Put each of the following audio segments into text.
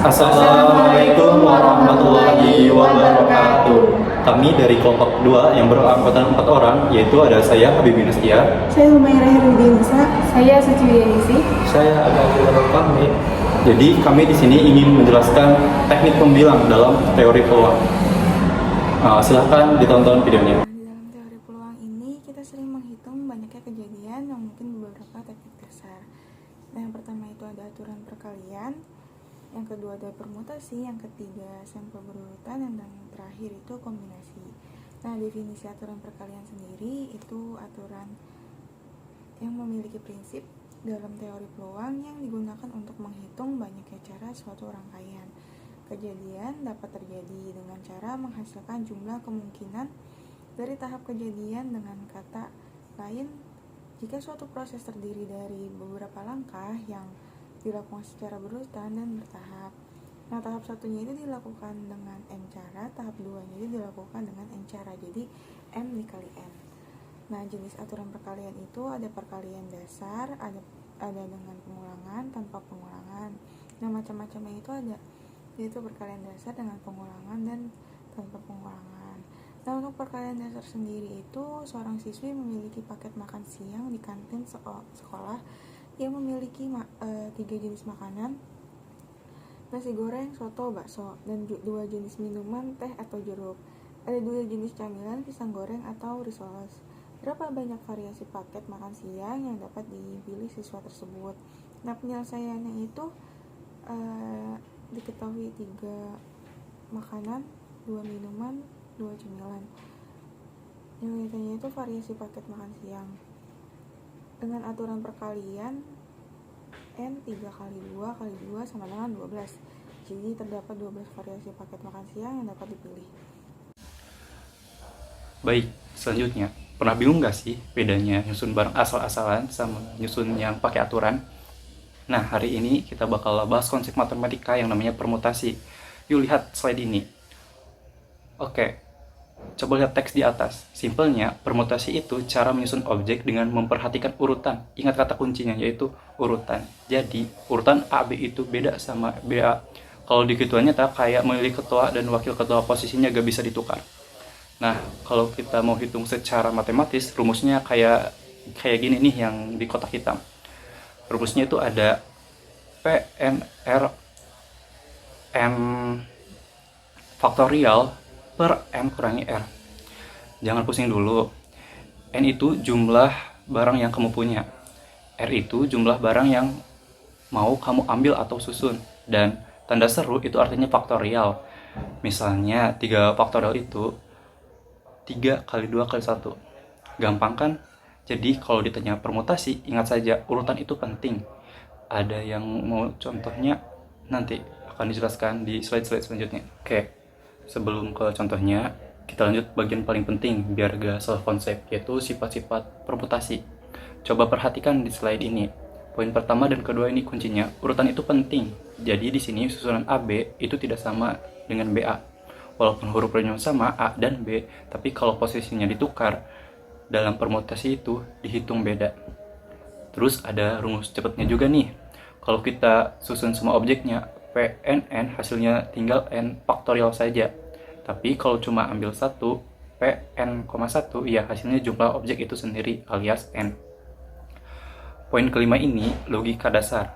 Assalamualaikum warahmatullahi wabarakatuh. Kami dari kelompok 2 yang beranggotakan 4 orang, yaitu ada saya Habibie Nastia, Saya Humaira Herudinisa. Saya Suci Widianisi. saya Agil Fahmi. Jadi kami di sini ingin menjelaskan teknik pembilang dalam teori peluang. Silahkan ditonton videonya. Di dalam teori peluang ini kita sering menghitung banyaknya kejadian yang mungkin beberapa teknik dasar. Nah, yang pertama itu ada aturan perkalian, yang kedua ada permutasi, yang ketiga sampel berurutan, dan yang terakhir itu kombinasi. Nah, definisi aturan perkalian sendiri itu aturan yang memiliki prinsip dalam teori peluang yang digunakan untuk menghitung banyaknya cara suatu rangkaian kejadian dapat terjadi dengan cara menghasilkan jumlah kemungkinan dari tahap kejadian. Dengan kata lain, jika suatu proses terdiri dari beberapa langkah yang dilakukan secara berurutan dan bertahap. Nah, tahap satunya itu dilakukan dengan n cara, tahap 2-nya itu dilakukan dengan n cara, jadi m dikali n. Nah, jenis aturan perkalian itu ada perkalian dasar, ada dengan pengulangan, tanpa pengulangan. Nah, macam-macamnya itu ada, yaitu perkalian dasar dengan pengulangan dan tanpa pengulangan. Nah, untuk perkalian dasar sendiri itu seorang siswi memiliki paket makan siang di kantin sekolah yang memiliki 3 jenis makanan: nasi goreng, soto, bakso, dan 2 jenis minuman, teh atau jeruk. Ada 2 jenis camilan, pisang goreng atau risoles. Berapa banyak variasi paket makan siang yang dapat dipilih siswa tersebut? Nah, penyelesaiannya itu diketahui 3 makanan, 2 minuman, 2 camilan. Yang ditanya itu variasi paket makan siang. Dengan aturan perkalian, n 3 kali 2 kali 2 sama dengan 12. Jadi terdapat 12 variasi paket makan siang yang dapat dipilih. Baik, selanjutnya, pernah bingung nggak sih bedanya nyusun barang asal-asalan sama nyusun yang pakai aturan? Nah, hari ini kita bakal bahas konsep matematika yang namanya permutasi. Yuk lihat slide ini. Oke, coba lihat teks di atas. Simpelnya, permutasi itu cara menyusun objek dengan memperhatikan urutan. Ingat kata kuncinya, yaitu urutan. Jadi, urutan A, B itu beda sama BA. Kalau di ketuanya tak kayak memilih ketua dan wakil ketua, posisinya gak bisa ditukar. Nah, kalau kita mau hitung secara matematis, rumusnya kayak gini nih yang di kotak hitam. Rumusnya itu ada PNR N faktorial per N kurangi R. Jangan pusing dulu. N itu jumlah barang yang kamu punya. R itu jumlah barang yang mau kamu ambil atau susun. Dan tanda seru itu artinya faktorial. Misalnya 3 faktorial itu 3 kali 2 kali 1. Gampang kan? Jadi kalau ditanya permutasi, ingat saja urutan itu penting. Ada yang mau contohnya? Nanti akan dijelaskan di slide-slide selanjutnya. Oke, sebelum ke contohnya, kita lanjut bagian paling penting biar gak salah konsep, yaitu sifat-sifat permutasi. Coba perhatikan di slide ini. Poin pertama dan kedua ini kuncinya. Urutan itu penting. Jadi di sini susunan AB itu tidak sama dengan BA. Walaupun huruf renyah sama A dan B, tapi kalau posisinya ditukar dalam permutasi itu dihitung beda. Terus ada rumus cepatnya juga nih. Kalau kita susun semua objeknya PNN, hasilnya tinggal N faktorial saja. Tapi kalau cuma ambil satu PN, 1, ya hasilnya jumlah objek itu sendiri alias N. Poin kelima ini logika dasar.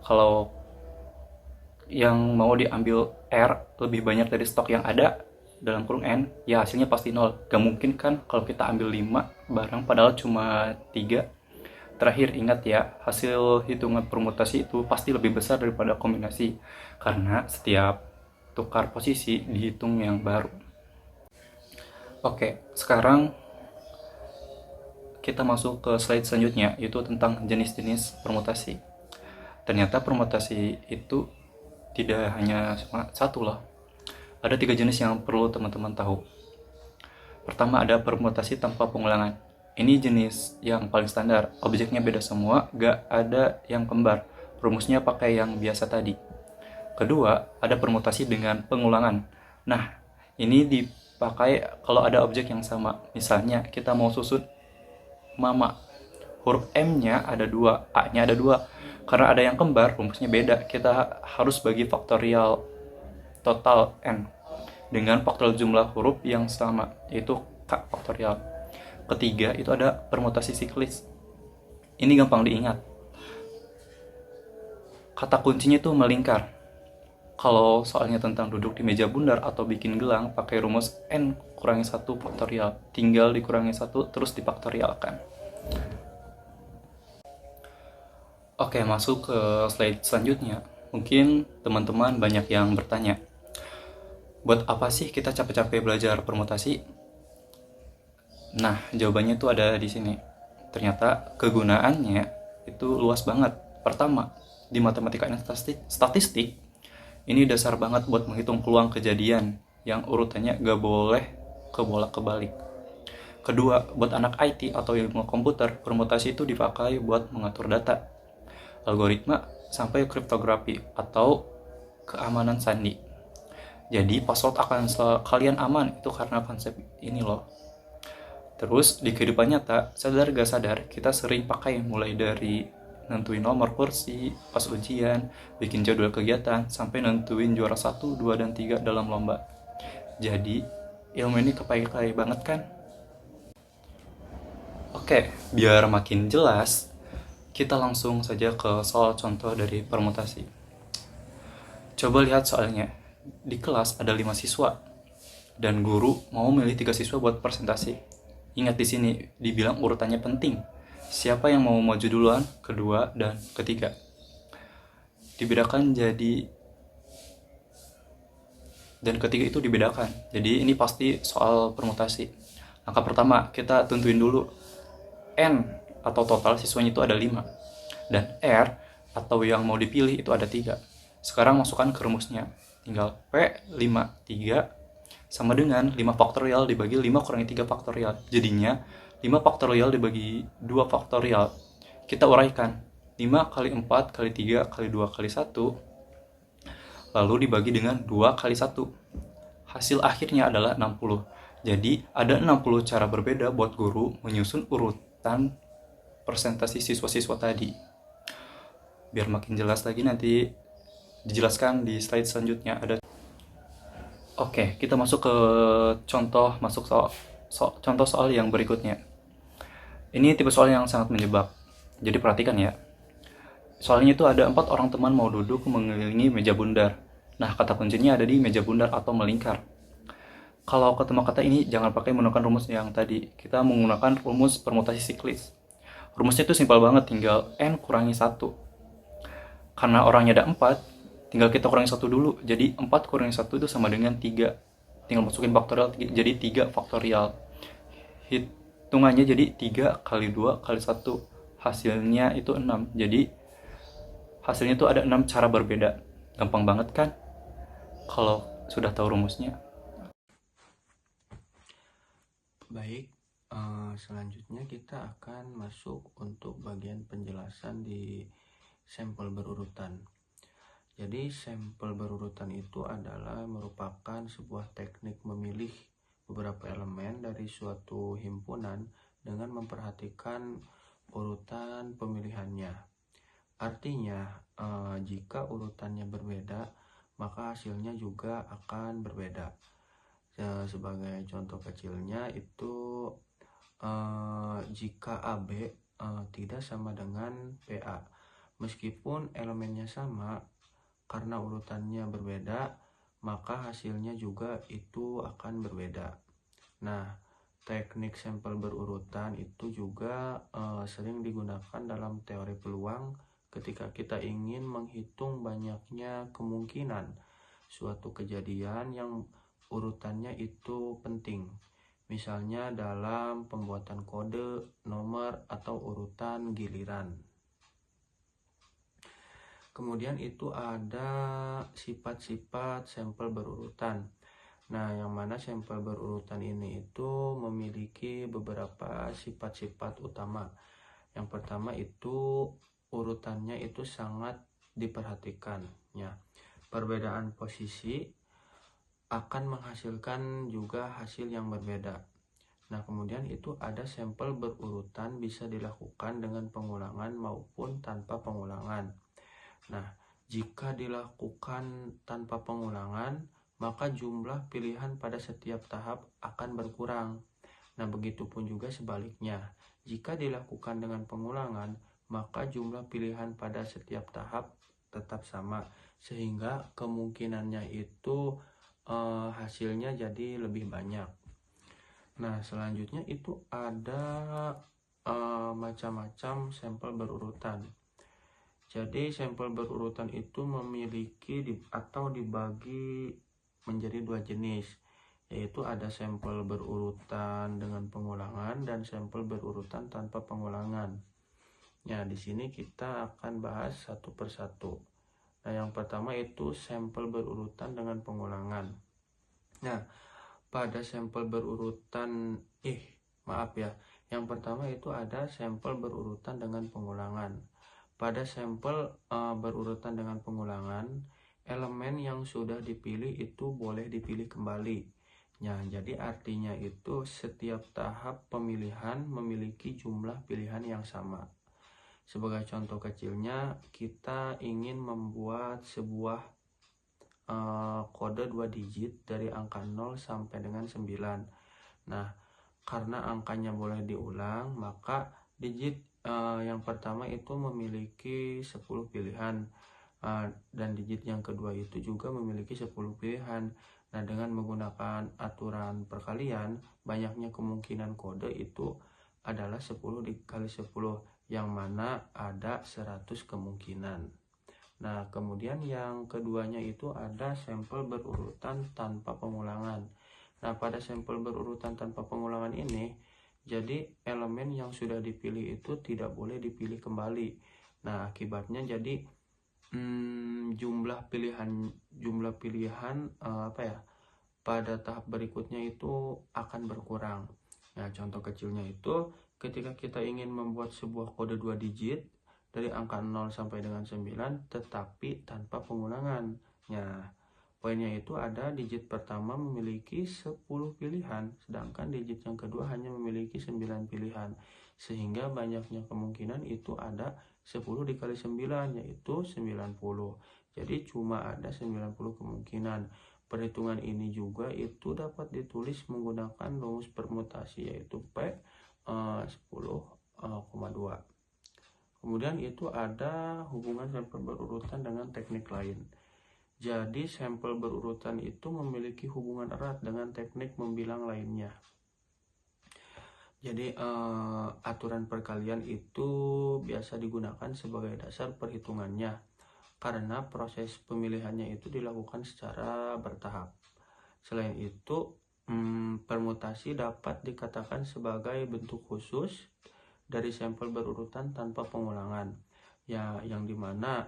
Kalau yang mau diambil R lebih banyak dari stok yang ada dalam kurung N, ya hasilnya pasti 0. Gak mungkin kan kalau kita ambil 5 barang padahal cuma 3. Terakhir, ingat ya, hasil hitungan permutasi itu pasti lebih besar daripada kombinasi, karena setiap tukar posisi dihitung yang baru. Oke, sekarang kita masuk ke slide selanjutnya, yaitu tentang jenis-jenis permutasi. Ternyata permutasi itu tidak hanya satu loh. Ada 3 jenis yang perlu teman-teman tahu. Pertama ada permutasi tanpa pengulangan. Ini jenis yang paling standar, objeknya beda semua, gak ada yang kembar. Rumusnya pakai yang biasa tadi. Kedua, ada permutasi dengan pengulangan. Nah, ini dipakai kalau ada objek yang sama. Misalnya kita mau susun mama. Huruf M-nya ada 2, A-nya ada 2. Karena ada yang kembar, rumusnya beda. Kita harus bagi faktorial total n dengan faktorial jumlah huruf yang sama, yaitu k faktorial. Ketiga, itu ada permutasi siklis. Ini gampang diingat. Kata kuncinya itu melingkar. Kalau soalnya tentang duduk di meja bundar atau bikin gelang, pakai rumus n kurangi 1 faktorial. Tinggal dikurangi 1 terus difaktorialkan. Oke, masuk ke slide selanjutnya. Mungkin teman-teman banyak yang bertanya, buat apa sih kita capek-capek belajar permutasi? Nah, jawabannya itu ada di sini. Ternyata kegunaannya itu luas banget. Pertama, di matematika dan statistik, ini dasar banget buat menghitung peluang kejadian yang urutannya gak boleh kebolak-kebalik. Kedua, buat anak IT atau ilmu komputer, permutasi itu dipakai buat mengatur data, algoritma, sampai kriptografi atau keamanan sandi. Jadi password akan kalian aman itu karena konsep ini loh. Terus di kehidupan nyata, sadar gak sadar, kita sering pakai mulai dari nentuin nomor kursi pas ujian, bikin jadwal kegiatan, sampai nentuin juara 1, 2, dan 3 dalam lomba. Jadi, ilmu ini kepakai banget kan? Oke, biar makin jelas, kita langsung saja ke soal contoh dari permutasi. Coba lihat soalnya. Di kelas ada 5 siswa, dan guru mau milih 3 siswa buat presentasi. Ingat di sini, dibilang urutannya penting. Siapa yang mau maju duluan, kedua, dan ketiga. Dibedakan jadi, dan ketiga itu dibedakan. Jadi ini pasti soal permutasi. Langkah pertama, kita tentuin dulu N atau total siswanya itu ada 5. Dan R atau yang mau dipilih itu ada 3. Sekarang masukkan ke rumusnya. Tinggal P5, 3 sama dengan 5 faktorial dibagi 5 kurangi 3 faktorial. Jadinya 5 faktorial dibagi 2 faktorial. Kita uraikan. 5 kali 4 kali 3 kali 2 kali 1. Lalu dibagi dengan 2 kali 1. Hasil akhirnya adalah 60. Jadi ada 60 cara berbeda buat guru menyusun urutan presentasi siswa-siswa tadi. Biar makin jelas lagi nanti dijelaskan di slide selanjutnya. Oke, kita masuk ke contoh soal yang berikutnya. Ini tipe soal yang sangat menjebak. Jadi perhatikan ya. Soalnya itu ada 4 orang teman mau duduk mengelilingi meja bundar. Nah, kata kuncinya ada di meja bundar atau melingkar. Kalau ketemu kata ini, jangan pakai menggunakan rumus yang tadi. Kita menggunakan rumus permutasi siklis. Rumusnya itu simpel banget, tinggal N kurangi 1. Karena orangnya ada 4, tinggal kita kurangi 1 dulu. Jadi 4 kurangi 1 itu sama dengan 3. Tinggal masukin faktorial, jadi 3 faktorial. Hitungannya jadi 3 kali 2 kali 1. Hasilnya itu 6. Jadi hasilnya itu ada 6 cara berbeda. Gampang banget kan? Kalau sudah tahu rumusnya. Baik, selanjutnya kita akan masuk untuk bagian penjelasan di sampel berurutan. Jadi sampel berurutan itu adalah merupakan sebuah teknik memilih beberapa elemen dari suatu himpunan dengan memperhatikan urutan pemilihannya. Artinya, jika urutannya berbeda, maka hasilnya juga akan berbeda. Sebagai contoh kecilnya itu jika AB tidak sama dengan PA, meskipun elemennya sama, karena urutannya berbeda, maka hasilnya juga itu akan berbeda. Nah, teknik sampel berurutan itu juga sering digunakan dalam teori peluang ketika kita ingin menghitung banyaknya kemungkinan suatu kejadian yang urutannya itu penting. Misalnya dalam pembuatan kode, nomor, atau urutan giliran. Kemudian itu ada sifat-sifat sampel berurutan. Nah, yang mana sampel berurutan ini itu memiliki beberapa sifat-sifat utama. Yang pertama itu urutannya itu sangat diperhatikan. Ya. Perbedaan posisi akan menghasilkan juga hasil yang berbeda. Nah, kemudian itu ada sampel berurutan bisa dilakukan dengan pengulangan maupun tanpa pengulangan. Nah, jika dilakukan tanpa pengulangan, maka jumlah pilihan pada setiap tahap akan berkurang. Nah, begitupun juga sebaliknya. Jika dilakukan dengan pengulangan, maka jumlah pilihan pada setiap tahap tetap sama, sehingga kemungkinannya itu hasilnya jadi lebih banyak. Nah, selanjutnya itu ada macam-macam sampel berurutan. Jadi sampel berurutan itu memiliki atau dibagi menjadi dua jenis, yaitu ada sampel berurutan dengan pengulangan dan sampel berurutan tanpa pengulangan. Ya, di sini kita akan bahas satu persatu. Nah, yang pertama itu sampel berurutan dengan pengulangan. Nah, pada sampel berurutan yang pertama itu ada sampel berurutan dengan pengulangan. Pada sampel berurutan dengan pengulangan, elemen yang sudah dipilih itu boleh dipilih kembali. Nah, jadi artinya itu setiap tahap pemilihan memiliki jumlah pilihan yang sama. Sebagai contoh kecilnya, kita ingin membuat sebuah kode 2 digit dari angka 0 sampai dengan 9. Nah, karena angkanya boleh diulang, maka digit yang pertama itu memiliki 10 pilihan, dan digit yang kedua itu juga memiliki 10 pilihan. Nah, dengan menggunakan aturan perkalian, banyaknya kemungkinan kode itu adalah 10 dikali 10, yang mana ada 100 kemungkinan. Nah, kemudian yang keduanya itu ada sampel berurutan tanpa pengulangan. Nah, pada sampel berurutan tanpa pengulangan ini, jadi elemen yang sudah dipilih itu tidak boleh dipilih kembali. Nah, akibatnya jadi jumlah pilihan pada tahap berikutnya itu akan berkurang. Nah, contoh kecilnya itu ketika kita ingin membuat sebuah kode 2 digit dari angka 0 sampai dengan 9 tetapi tanpa pengulangan. Nah, poinnya itu ada digit pertama memiliki 10 pilihan, sedangkan digit yang kedua hanya memiliki 9 pilihan. Sehingga banyaknya kemungkinan itu ada 10 dikali 9, yaitu 90. Jadi cuma ada 90 kemungkinan. Perhitungan ini juga itu dapat ditulis menggunakan rumus permutasi, yaitu P 10,2. Kemudian itu ada hubungan sampel berurutan dengan teknik lain. Jadi sampel berurutan itu memiliki hubungan erat dengan teknik membilang lainnya. Jadi aturan perkalian itu biasa digunakan sebagai dasar perhitungannya, karena proses pemilihannya itu dilakukan secara bertahap. Selain itu, permutasi dapat dikatakan sebagai bentuk khusus dari sampel berurutan tanpa pengulangan, ya, yang dimana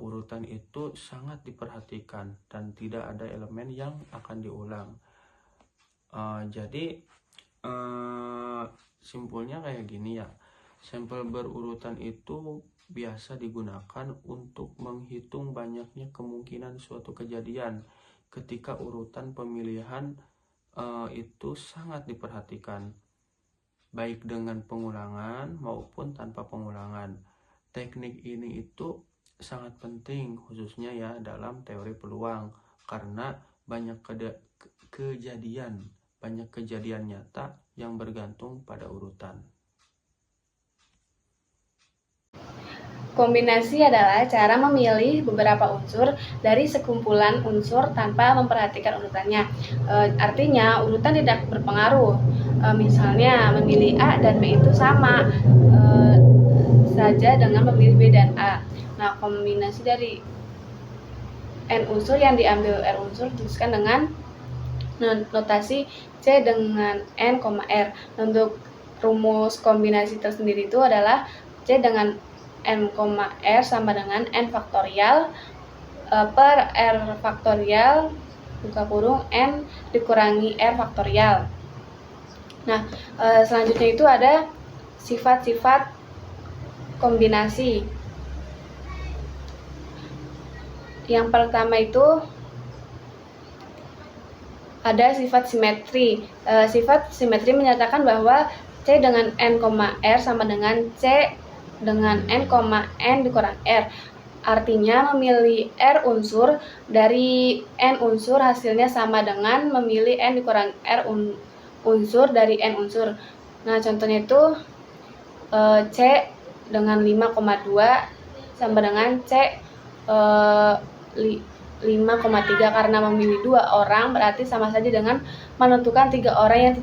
urutan itu sangat diperhatikan dan tidak ada elemen yang akan diulang. Jadi simpulnya kayak gini ya, sampel berurutan itu biasa digunakan untuk menghitung banyaknya kemungkinan suatu kejadian ketika urutan pemilihan itu sangat diperhatikan, baik dengan pengulangan maupun tanpa pengulangan. Teknik ini itu sangat penting khususnya ya dalam teori peluang, karena banyak kejadian nyata yang bergantung pada urutan. Kombinasi adalah cara memilih beberapa unsur dari sekumpulan unsur tanpa memperhatikan urutannya. Artinya urutan tidak berpengaruh. Misalnya memilih A dan B itu sama saja dengan memilih B dan A. Nah, kombinasi dari N unsur yang diambil R unsur dituliskan dengan notasi C dengan N, R. Untuk rumus kombinasi tersendiri itu adalah C dengan N, R sama dengan N faktorial per R faktorial buka kurung N dikurangi R faktorial. Nah, selanjutnya itu ada sifat-sifat kombinasi. Yang pertama itu ada sifat simetri. Sifat simetri menyatakan bahwa C dengan N, R sama dengan C dengan N, N dikurang R. Artinya memilih R unsur dari N unsur hasilnya sama dengan memilih N dikurang R unsur dari N unsur. Nah, contohnya itu C dengan 5,2 sama dengan C 5,3 karena memilih 2 orang berarti sama saja dengan menentukan 3 orang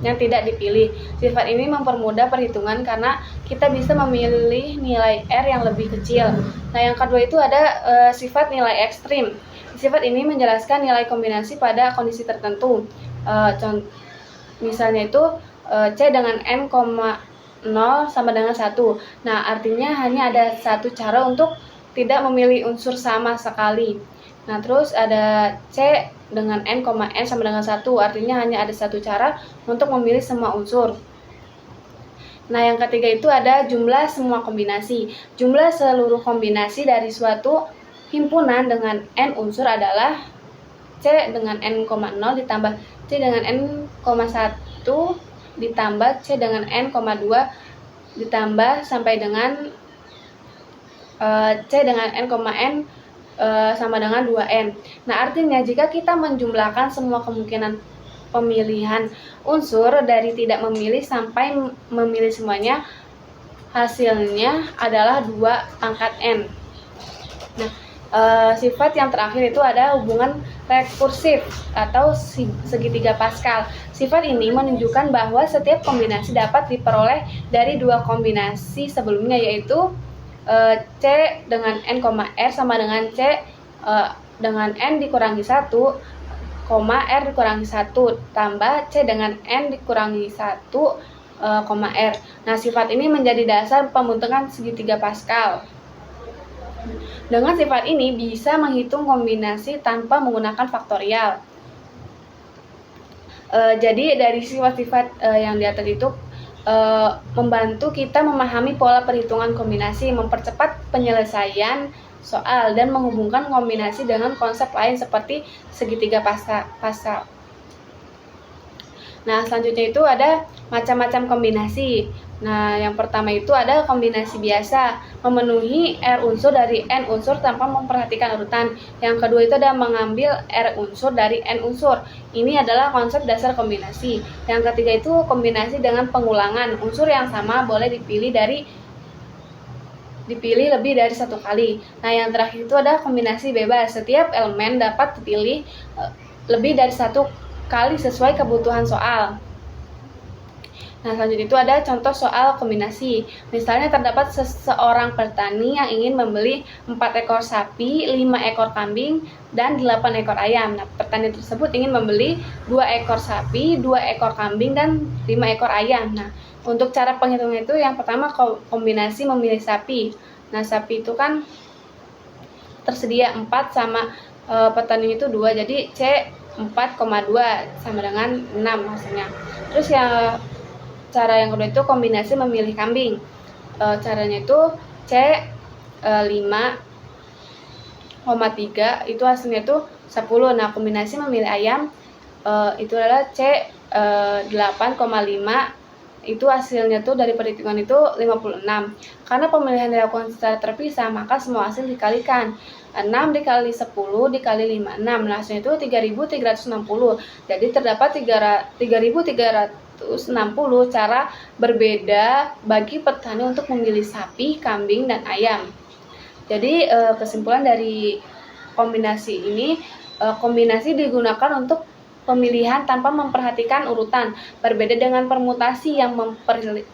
yang tidak dipilih. Sifat ini mempermudah perhitungan karena kita bisa memilih nilai R yang lebih kecil. Nah, yang kedua itu ada sifat nilai ekstrim. Sifat ini menjelaskan nilai kombinasi pada kondisi tertentu. Misalnya itu C dengan N, 0 sama dengan 1. Nah, artinya hanya ada satu cara untuk tidak memilih unsur sama sekali. Nah, terus ada C dengan N, N sama dengan 1. Artinya hanya ada satu cara untuk memilih semua unsur. Nah, yang ketiga itu ada jumlah semua kombinasi. Jumlah seluruh kombinasi dari suatu himpunan dengan N unsur adalah C dengan N, 0 ditambah C dengan N, 1 ditambah C dengan N, 2 ditambah sampai dengan C dengan N, sama dengan 2N. Nah, artinya jika kita menjumlahkan semua kemungkinan pemilihan unsur dari tidak memilih sampai memilih semuanya, hasilnya adalah 2 pangkat N. Nah, sifat yang terakhir itu ada hubungan rekursif atau segitiga Pascal. Sifat ini menunjukkan bahwa setiap kombinasi dapat diperoleh dari 2 kombinasi sebelumnya, yaitu C dengan N, R sama dengan C dengan N dikurangi 1, R dikurangi 1 tambah C dengan N dikurangi 1, R. Nah, sifat ini menjadi dasar pembentukan segitiga Pascal. Dengan sifat ini bisa menghitung kombinasi tanpa menggunakan faktorial. Jadi dari sifat-sifat yang di atas itu membantu kita memahami pola perhitungan kombinasi, mempercepat penyelesaian soal, dan menghubungkan kombinasi dengan konsep lain seperti segitiga Pascal. Nah, selanjutnya itu ada macam-macam kombinasi. Nah, yang pertama itu ada kombinasi biasa, memenuhi R unsur dari N unsur tanpa memperhatikan urutan. Yang kedua itu ada mengambil R unsur dari N unsur. Ini adalah konsep dasar kombinasi. Yang ketiga itu kombinasi dengan pengulangan. Unsur yang sama boleh dipilih lebih dari satu kali. Nah, yang terakhir itu ada kombinasi bebas. Setiap elemen dapat dipilih lebih dari satu kali sesuai kebutuhan soal. Nah, selanjutnya itu ada contoh soal kombinasi. Misalnya terdapat seorang petani yang ingin membeli 4 ekor sapi, 5 ekor kambing, dan 8 ekor ayam. Nah, petani tersebut ingin membeli 2 ekor sapi, 2 ekor kambing, dan 5 ekor ayam. Nah, untuk cara penghitungan itu yang pertama kombinasi memilih sapi. Nah, sapi itu kan tersedia 4 sama petani itu 2, jadi C 4,2 sama dengan 6 hasilnya. Terus cara yang kedua itu kombinasi memilih kambing. Caranya itu C 5,3 itu hasilnya itu 10. Nah, kombinasi memilih ayam itu adalah C 8,5 itu hasilnya tuh dari perhitungan itu 56. Karena pemilihan dilakukan secara terpisah, maka semua hasil dikalikan. 6 dikali 10 dikali 5, 6. Nah, hasilnya itu 3.360. Jadi terdapat 3.360 cara berbeda bagi petani untuk memilih sapi, kambing, dan ayam. Jadi kesimpulan dari kombinasi ini, kombinasi digunakan untuk pemilihan tanpa memperhatikan urutan. Berbeda dengan permutasi yang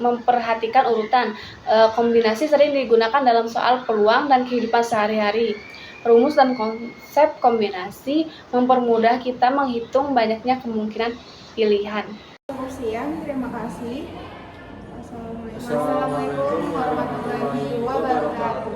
memperhatikan urutan. Kombinasi sering digunakan dalam soal peluang dan kehidupan sehari-hari. Rumus dan konsep kombinasi mempermudah kita menghitung banyaknya kemungkinan pilihan. Sekian, terima kasih. Assalamualaikum warahmatullahi wabarakatuh.